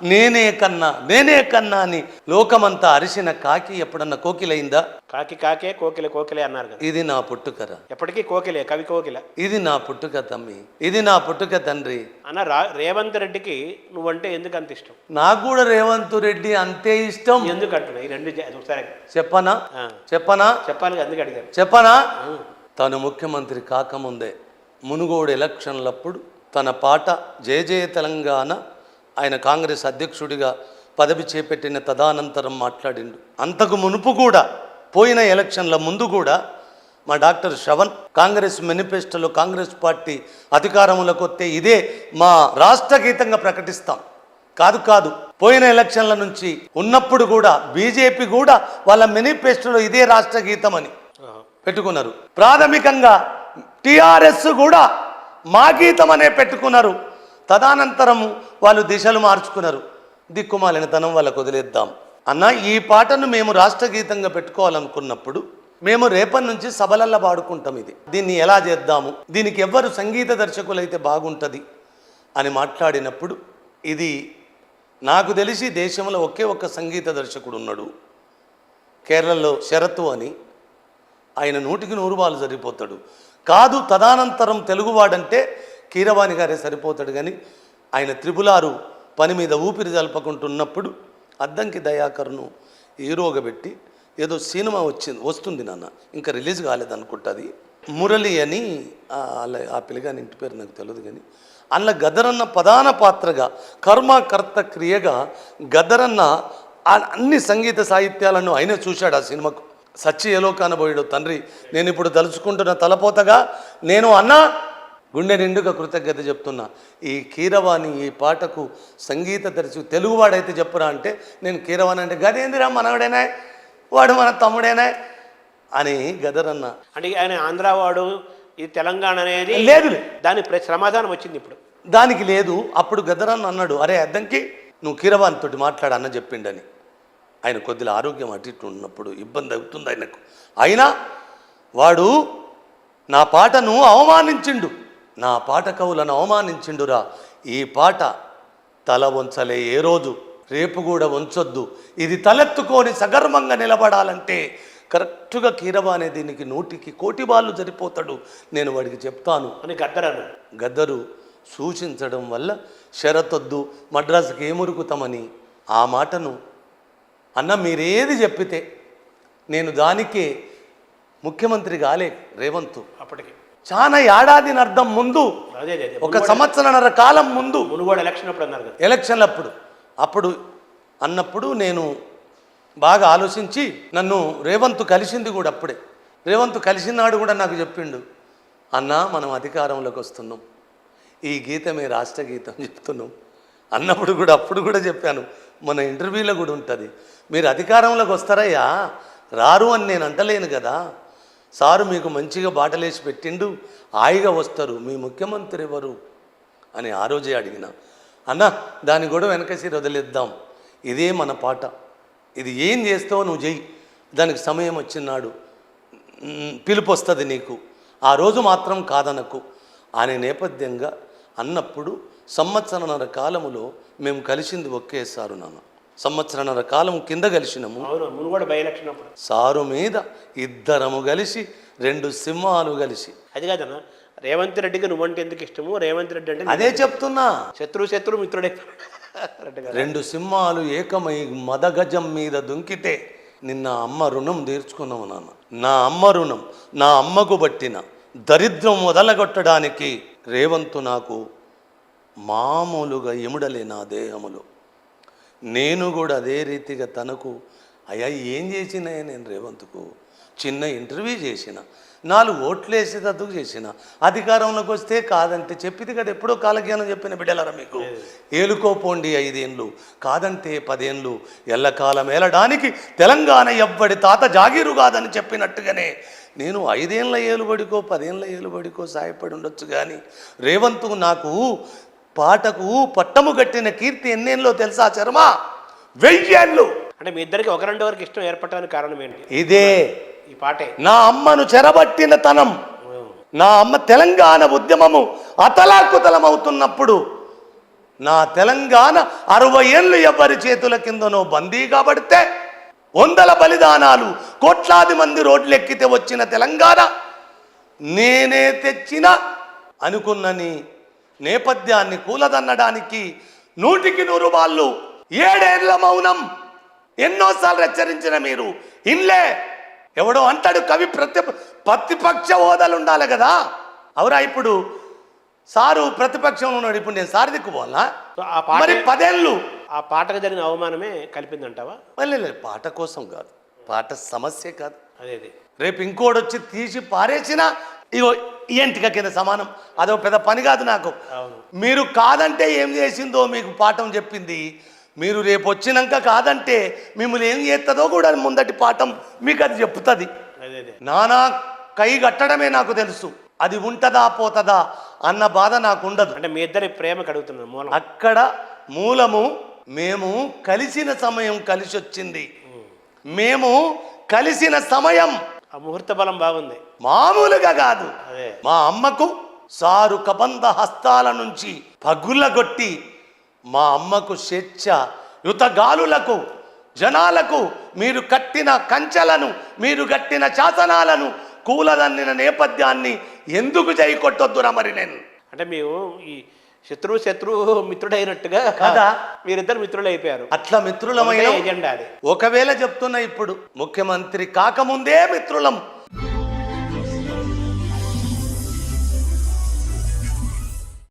నేనే కన్నా అని లోకమంతా అరిసిన కాకి ఎప్పుడన్నా కోకిలైందా? కాకి కాకే కోకిల కోకిలే అన్నారు కదా. ఇది నా పుట్టుకరా, ఎప్పటికీ కోకిలే, కవి కోకిల. ఇది నా పుట్టుక తమ్మి, ఇది నా పుట్టుక తండ్రి. అన్న రేవంత్ రెడ్డికి నువ్వంటే ఎందుకు అంత ఇష్టం? నాకు కూడా రేవంత్ రెడ్డి అంతే ఇష్టం. ఎందుకు అంటున్నా ఈ రెండు ఒకసారి చెప్పనా? చెప్పాలి, అందుకు అడిగారు. చెప్పనా? తను ముఖ్యమంత్రి కాకముందే మునుగోడు ఎలక్షన్లప్పుడు తన పాట జయ జయ తెలంగాణ ఆయన కాంగ్రెస్ అధ్యక్షుడిగా పదవి చేపట్టిన తదనంతరం మాట్లాడిండు. అంతకు మునుపు కూడా పోయిన ఎలక్షన్ల ముందు కూడా మా డాక్టర్ శ్రవణ్ కాంగ్రెస్ మేనిఫెస్టోలో కాంగ్రెస్ పార్టీ అధికారంలోకి వస్తే ఇదే మా రాష్ట్ర గీతంగా ప్రకటిస్తాం. కాదు పోయిన ఎలక్షన్ల నుంచి ఉన్నప్పుడు కూడా బీజేపీ కూడా వాళ్ళ మేనిఫెస్టోలో ఇదే రాష్ట్ర గీతం అని పెట్టుకున్నారు. ప్రాథమికంగా టిఆర్ఎస్ కూడా మా గీతం అనే పెట్టుకున్నారు. తదనంతరము వాళ్ళు దిశలు మార్చుకున్నారు. దిక్కుమాలిన తనం వాళ్ళకు వదిలేద్దాం అన్న. ఈ పాటను మేము రాష్ట్ర గీతంగా పెట్టుకోవాలనుకున్నప్పుడు మేము రేపటి నుంచి సభలల్లో పాడుకుంటాం. దీన్ని ఎలా చేద్దాము, దీనికి ఎవ్వరు సంగీత దర్శకులైతే బాగుంటుంది అని మాట్లాడినప్పుడు, ఇది నాకు తెలిసి దేశంలో ఒకే ఒక్క సంగీత దర్శకుడు ఉన్నాడు, కేరళలో శరత్ అని. ఆయన 100కి 100 బాలు సరిపోతాడు. కాదు తదనంతరం తెలుగువాడంటే కీరవాణి గారే సరిపోతాడు. కానీ ఆయన త్రిపులారు పని మీద ఊపిరి జలపకుంటున్నప్పుడు అద్దంకి దయాకర్ను హీరోగా పెట్టి ఏదో సినిమా వస్తుంది నాన్న, ఇంకా రిలీజ్ కాలేదనుకుంటుంది. మురళి అని ఆ పిల్లగాని ఇంటి పేరు నాకు తెలియదు. కానీ అందులో గదరన్న ప్రధాన పాత్రగా కర్మకర్త క్రియగా గదరన్న అన్ని సంగీత సాహిత్యాలను ఆయన చూశాడు. ఆ సినిమాకు సచ్చి ఎలో కానబోయాడు తండ్రి. నేను ఇప్పుడు తలుచుకుంటున్న తలపోతగా నేను అన్నా గుండె నిండుగా కృతజ్ఞత చెప్తున్నా. ఈ కీరవాణి ఈ పాటకు సంగీత దర్శకు తెలుగువాడైతే చెప్పురా అంటే నేను కీరవాణి అంటే గదేందిరా మనవడేనా, వాడు మన తమ్ముడేనా అని గదరన్న. అంటే ఆయన ఆంధ్రావాడు, ఇది తెలంగాణ అనేది లేదు, దాని సమాధానం వచ్చింది ఇప్పుడు. దానికి లేదు. అప్పుడు గదరన్న అన్నాడు, అరే అద్దంకి నువ్వు కీరవాణి తోటి మాట్లాడు అన్న చెప్పిండని. ఆయన కొద్దిగా ఆరోగ్యం అటు ఇటు ఉన్నప్పుడు ఇబ్బంది అవుతుంది ఆయనకు. అయినా వాడు నా పాటను అవమానించిండు, నా పాట కవులను అవమానించిండురా. ఈ పాట తల వంచలే ఏ రోజు, రేపు కూడా వంచొద్దు. ఇది తలెత్తుకొని సగర్వంగా నిలబడాలంటే కరెక్ట్గా కీరవాణి దీనికి 100కి 1,00,00,000 బాళ్ళు సరిపోతాడు, నేను వాడికి చెప్తాను అని గద్దరు సూచించడం వల్ల షరతొద్దు మద్రాసుకి ఏమురుకుతామని ఆ మాటను అన్న మీరేది చెప్పితే నేను దానికే ముఖ్యమంత్రి కాలే రేవంత్. అప్పటికి చాలా ఏడాదిని అర్థం ముందు, 1 సంవత్సరన్నర కాలం ముందు ఎలక్షన్లప్పుడు అప్పుడు అన్నప్పుడు నేను బాగా ఆలోచించి నన్ను రేవంత్ కలిసింది కూడా. అప్పుడే రేవంత్ కలిసినాడు కూడా నాకు చెప్పిండు, అన్న మనం అధికారంలోకి వస్తున్నాం, ఈ గీతమే రాష్ట్ర గీతం చెప్తున్నాం అన్నప్పుడు కూడా అప్పుడు కూడా చెప్పాను, మన ఇంటర్వ్యూలో కూడా ఉంటుంది, మీరు అధికారంలోకి వస్తారయ్యా రారు అని నేను అంటలేను కదా, సారు మీకు మంచిగా బాటలేసి పెట్టిండు, హాయిగా వస్తారు, మీ ముఖ్యమంత్రి ఎవరు అని ఆ రోజే అడిగిన. అన్న దాన్ని కూడా వెనకసి వదిలేద్దాం, ఇదే మన పాట, ఇది ఏం చేస్తావో నువ్వు చెయ్యి, దానికి సమయం వచ్చినాడు పిలుపు వస్తుంది నీకు, ఆ రోజు మాత్రం కాదనకు అనే నేపథ్యంగా అన్నప్పుడు సంవత్సరన్నర కాలములో మేము కలిసింది ఒకేసారు నాన్న. సంవత్సరన్నర కాలం కింద కలిసినాము. సారు మీద ఇద్దరము కలిసి 2 సింహాలు కలిసి. అది కాదన్నా రేవంత్ రెడ్డికి నువ్వంటే ఎందుకు ఇష్టము? రేవంత్ రెడ్డి అంటే అదే చెప్తున్నా, శత్రు మిత్రుడే. 2 సింహాలు ఏకమై మదగజం మీద దుంకితే నిన్న అమ్మ రుణం తీర్చుకున్నాము నాన్న. నా అమ్మ రుణం, నా అమ్మకు బట్టిన దరిద్రం మొదలగొట్టడానికి రేవంత్ నాకు మామూలుగా ఎముడలే నా దేహములో. నేను కూడా అదే రీతిగా తనకు అయ్యా ఏం చేసినా నేను రేవంత్కు చిన్న ఇంటర్వ్యూ చేసిన, 4 ఓట్లు వేసేటందుకు చేసిన, అధికారంలోకి వస్తే కాదంటే చెప్పింది కదా ఎప్పుడో కాలజ్ఞానం చెప్పిన బిడ్డలారా మీకు, ఏలుకోపోండి 5 ఏళ్ళు కాదంటే 10 ఏళ్ళు ఎల్లకాలం ఏలడానికి తెలంగాణ ఎవ్వడి తాత జాగీరు కాదని చెప్పినట్టుగానే నేను 5 ఏళ్ళ ఏలుబడికో 10 ఏళ్ళ ఏలుబడికో సాయపడి ఉండొచ్చు. కానీ రేవంత్ నాకు పాటకు పట్టము కట్టిన కీర్తి ఎన్నేళ్ళలో తెలుసా చర్మ? 1000 ఏళ్ళు. అంటే మీ ఇద్దరికి ఒకరికి ఇష్టం ఏర్పడడానికి కారణం ఏంటి? ఇదే ఈ పాటే. నా అమ్మను చెరబట్టిన తనం, నా అమ్మ తెలంగాణ ఉద్యమము అతలాకుతలమవుతున్నప్పుడు నా తెలంగాణ 60 ఏళ్ళు ఎవరి చేతుల కిందనో బందీ కాబడితే వందల బలిదానాలు కోట్లాది మంది రోడ్లెక్కితే వచ్చిన తెలంగాణ నేనే తెచ్చిన అనుకున్నని నేపథ్యాన్ని కూలదన్నడానికి 100కి 100 వాళ్ళు 7 ఏళ్ల మౌనం ఎన్నోసార్లు హెచ్చరించిన మీరు ఇన్లే. ఎవడో అంటాడు కవి ప్రతిపక్ష హోదాలు ఉండాలి కదా. అవురా ఇప్పుడు సారు ప్రతిపక్షంలో ఉన్నాడు, ఇప్పుడు నేను సారి దిక్కుపోవాలా? సో ఆ పాట మరి 10 ఏళ్ళు ఆ పాటకు జరిగిన అవమానమే కలిపిందంటావా? లేదు, పాట కోసం కాదు, పాట సమస్య కాదు. అదే అదే రేపు ఇంకోటి వచ్చి తీసి పారేసినా ఇగో ఏంటిక కింద సమానం. అదో పెద్ద పని కాదు నాకు. అవును. మీరు కాదంటే ఏం చేసిందో మీకు పాఠం చెప్పింది. మీరు రేపు వచ్చినాక కాదంటే మిమ్మల్ని ఏం చేస్తుందో కూడా ముందటి పాఠం మీకు అది చెప్తుంది. అదే అదే నానా కై కట్టడమే నాకు తెలుసు, అది ఉంటదా పోతదా అన్న బాధ నాకు ఉండదు. అంటే మీ ఇద్దరి ప్రేమ కడుగుతున్నారు మూలం. అక్కడ మూలము మేము కలిసిన సమయం కలిసి వచ్చింది. మేము కలిసిన సమయం ఆ ముహూర్త బలం బాగుంది, మామూలుగా కాదు. అదే మా అమ్మకు సారు కబంధ హస్తాల నుంచి పగులగొట్టి మా అమ్మకు స్వేచ్ఛ యుతగాలులకు జనాలకు మీరు కట్టిన కంచెలను మీరు కట్టిన శాసనాలను కూలదన్నిన నేపథ్యాన్ని ఎందుకు కొట్టొద్దురా మరి నేను. అంటే మేము ఈ శత్రువు మిత్రుడైనట్టుగా కదా మీరిద్దరు మిత్రులు అయిపోయారు. అట్లా మిత్రులమైన ఎజెండా అది. ఒకవేళ చెప్తున్నా ఇప్పుడు ముఖ్యమంత్రి కాకముందే మిత్రులం